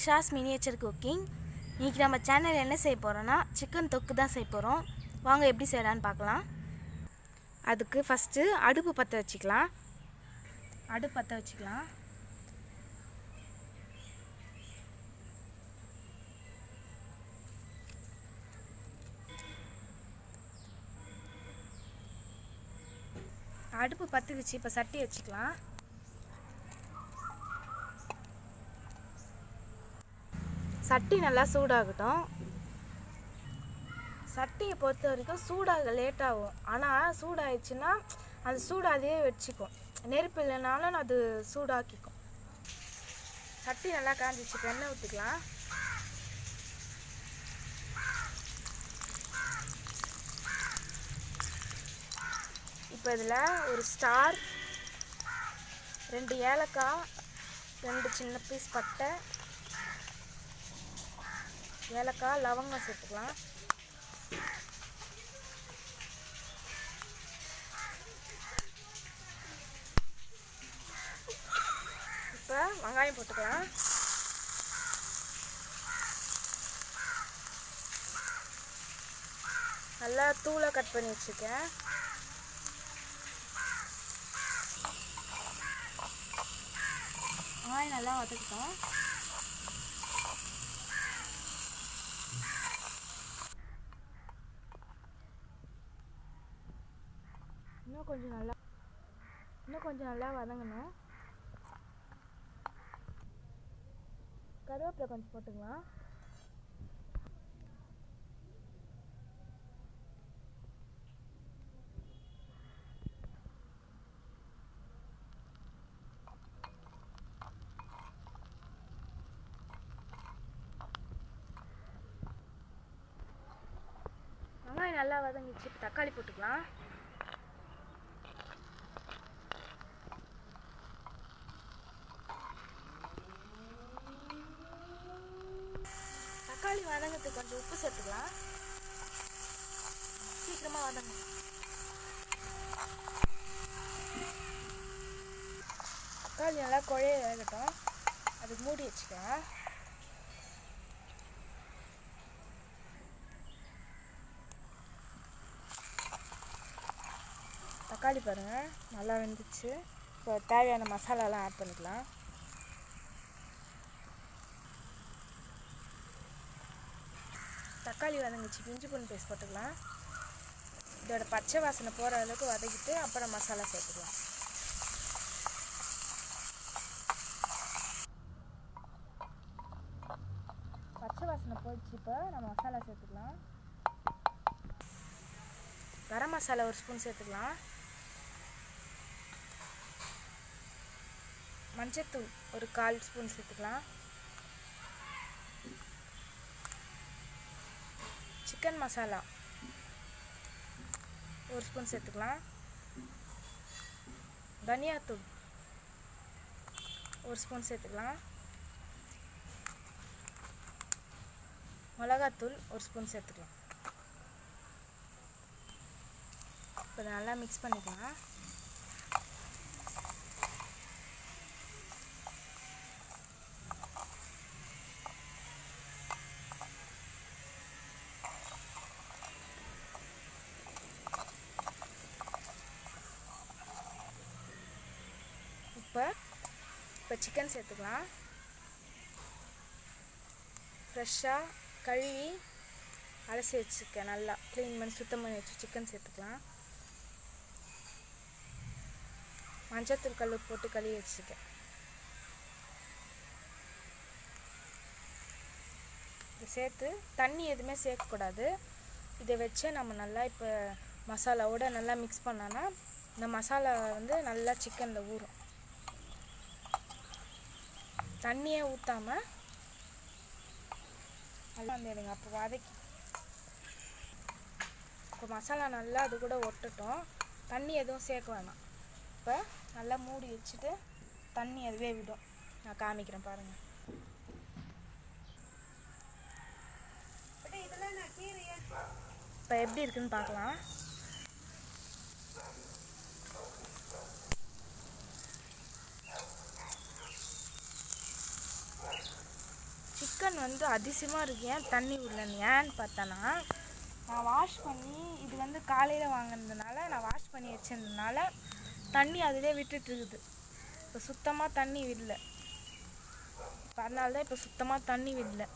Manisha's miniature cooking. இன்றைக்கி நம்ம channel என்ன செய்ய போகிறோன்னா சிக்கன் தொக்கு தான் செய்ய போகிறோம். வாங்க எப்படி செய்யலான்னு பார்க்கலாம். அதுக்கு ஃபஸ்ட்டு அடுப்பு பற்ற வச்சுக்கலாம். அடுப்பு பற்றிடுச்சு. இப்போ சட்டி வச்சுக்கலாம். சட்டி நல்லா சூடாகட்டும். சட்டியை பொறுத்த வரைக்கும் சூடாக லேட் ஆகும். ஆனால் சூடாகிடுச்சுன்னா அது சூடாகவே வச்சுக்கும். நெருப்பு இல்லைனாலும் அது சூடாக்கிக்கும். சட்டி நல்லா காஞ்சிச்சு. இப்போ எண்ணெய் ஊற்றிக்கலாம். இப்போ இதில் ஒரு ஸ்டார், 2 ஏலக்காய், 2 சின்ன பீஸ் பட்டை, ஏலக்காய், லவங்கம் சேர்த்துக்கலாம். இப்போ வெங்காயம் போட்டுக்கலாம். நல்லா தூளாக கட் பண்ணி வச்சுருக்கேன். வெங்காயம் நல்லா வதக்கிட்டோம். இன்னும் கொஞ்சம் நல்லா வதங்கணும். கருவேப்பிலை கொஞ்சம் போட்டுக்கலாம். வெங்காயம் நல்லா வதங்கிச்சு. இப்போ தக்காளி போட்டுக்கலாம். தக்காளி வதங்கிறதுக்கு கொஞ்சம் உப்பு சேர்த்துக்கலாம். சீக்கிரமாக வதங்கும். தக்காளி நல்லா குழைய வேகட்டும். அதுக்கு மூடி வச்சுக்கலாம். தக்காளி பாருங்கள் நல்லா வெந்துச்சு. இப்போ தேவையான மசாலாலாம் ஆட் பண்ணிக்கலாம். தக்காளி வதங்கிச்சு. இஞ்சி பூண்டு பேஸ்ட் போட்டுக்கலாம். இதோட பச்சை வாசனை போகிற அளவுக்கு வதக்கிட்டு அப்புறம் மசாலா சேர்த்துக்கலாம். பச்சை வாசனை போயிடுச்சு. இப்போ நம்ம மசாலா சேர்த்துக்கலாம். கரம் மசாலா 1 ஸ்பூன் சேர்த்துக்கலாம். மஞ்சத்தூள் ஒரு 1/4 ஸ்பூன் சேர்த்துக்கலாம். சிக்கன் மசாலா 1 ஸ்பூன் சேர்த்துக்கலாம். தனியாத்தூள் 1 ஸ்பூன் சேர்த்துக்கலாம். மிளகாத்தூள் 1 ஸ்பூன் சேர்த்துக்கலாம். இப்போ நல்லா மிக்ஸ் பண்ணிக்கலாம். இப்போ சிக்கன் சேர்த்துக்கலாம். ஃப்ரெஷ்ஷாக கழுவி அலசி வச்சுருக்கேன். நல்லா க்ளீன் பண்ணி சுத்தம் பண்ணி வச்சு சிக்கன் சேர்த்துக்கலாம். மஞ்சத்தூள் கல் போட்டு கழுவி வச்சுருக்கேன். இதை சேர்த்து தண்ணி எதுவுமே சேர்க்கக்கூடாது. இதை வச்சு நம்ம நல்லா இப்போ மசாலாவோட நல்லா மிக்ஸ் பண்ணோன்னா இந்த மசாலா வந்து நல்லா சிக்கனில் ஊறும். தண்ணியே ஊற்றாமல் நல்லா வந்துடுங்க. அப்போ வதக்கி இப்போ மசாலா நல்லா அது கூட ஒட்டட்டும். தண்ணி எதுவும் சேர்க்க வேணாம். இப்போ நல்லா மூடி வச்சுட்டு தண்ணி அதுவே விடும். நான் காமிக்கிறேன் பாருங்கள். இப்போ எப்படி இருக்குன்னு பார்க்கலாம். வந்து அதிசயமாக இருக்கு, ஏன் தண்ணி விடலன்னு. ஏன்னு பார்த்தோன்னா, நான் வாஷ் பண்ணி இது வந்து காலையில் வாங்கினதுனால நான் வாஷ் பண்ணி வச்சிருந்ததுனால தண்ணி அதிலே விட்டுட்டுருக்குது. இப்போ சுத்தமாக தண்ணி விடல. இப்போ அதனால தான் இப்போ சுத்தமாக தண்ணி விடல.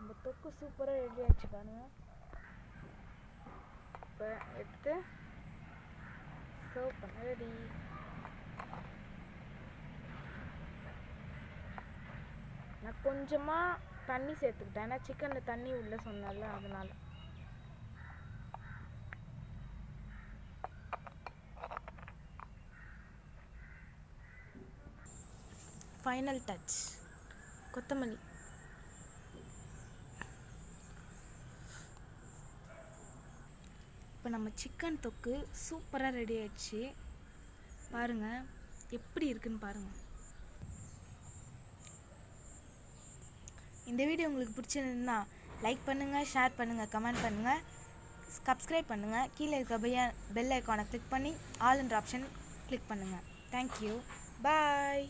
இந்த தொக்கு சூப்பராக ரெடி ஆச்சு பாருங்க. இப்போ எடுத்து சர்வ் பண்ண ரெடி. நான் கொஞ்சமாக தண்ணி சேர்த்துக்கிட்டேன், ஏன்னா சிக்கனில் தண்ணி உள்ள சொன்னால அதனால. ஃபைனல் டச் கொத்தமல்லி. இப்போ நம்ம சிக்கன் தொக்கு சூப்பராக ரெடி ஆயிடுச்சு. பாருங்கள் எப்படி இருக்குன்னு பாருங்கள். இந்த வீடியோ உங்களுக்கு பிடிச்சிருந்தா லைக் பண்ணுங்கள், ஷேர் பண்ணுங்கள், கமெண்ட் பண்ணுங்கள், சப்ஸ்கிரைப் பண்ணுங்கள். கீழே இருக்க பெல் ஐக்கானை கிளிக் பண்ணி ஆல் என்ற ஆப்ஷன் கிளிக் பண்ணுங்கள். தேங்க்யூ, பாய்.